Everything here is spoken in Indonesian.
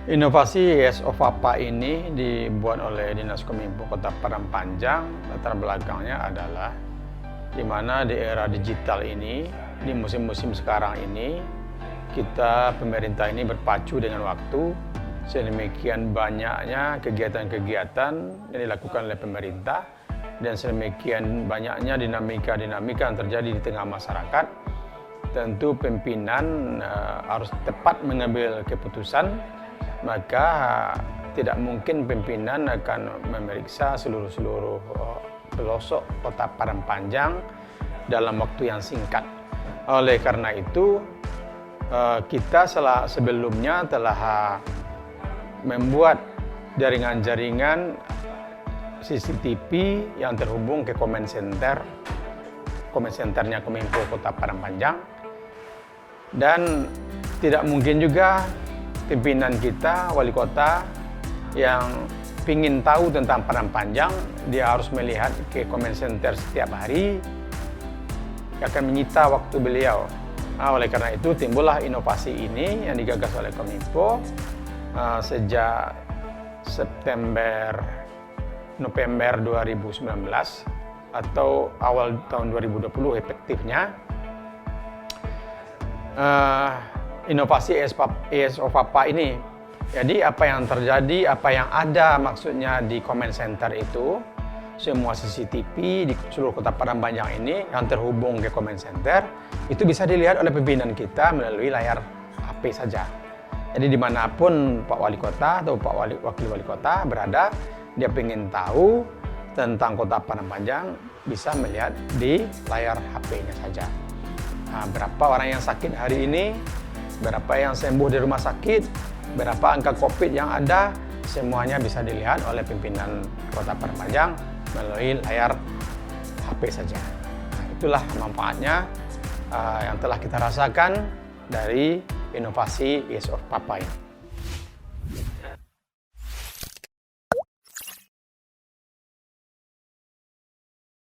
Inovasi Yes of Papa ini dibuat oleh Dinas Kominfo Kota Padang Panjang. Latar belakangnya adalah di mana di era digital ini, di musim-musim sekarang ini, kita pemerintah ini berpacu dengan waktu. Sedemikian banyaknya kegiatan-kegiatan yang dilakukan oleh pemerintah dan sedemikian banyaknya dinamika-dinamika yang terjadi di tengah masyarakat. Tentu pimpinan harus tepat mengambil keputusan. Maka tidak mungkin pimpinan akan memeriksa seluruh pelosok Kota Padang Panjang dalam waktu yang singkat. Oleh karena itu, kita sebelumnya telah membuat jaringan-jaringan CCTV yang terhubung ke comment centernya Kominfo Kota Padang Panjang. Dan tidak mungkin juga pimpinan kita, wali kota yang ingin tahu tentang Padang Panjang, dia harus melihat ke comment center setiap hari, akan menyita waktu beliau. Oleh karena itu timbullah inovasi ini yang digagas oleh Kominfo sejak November 2019 atau awal tahun 2020 efektifnya. Inovasi Yes of Papa ini. Jadi apa yang terjadi, apa yang ada maksudnya di comment center itu, semua CCTV di seluruh Kota Padang Panjang ini yang terhubung ke comment center, itu bisa dilihat oleh pimpinan kita melalui layar HP saja. Jadi dimanapun Pak Wali Kota atau Wakil Wali Kota berada, dia ingin tahu tentang Kota Padang Panjang, bisa melihat di layar HP-nya saja. Berapa orang yang sakit hari ini, berapa yang sembuh di rumah sakit, berapa angka COVID yang ada, semuanya bisa dilihat oleh pimpinan Kota Padang Panjang melalui layar HP saja. Itulah manfaatnya yang telah kita rasakan dari inovasi Yes of Papa ini.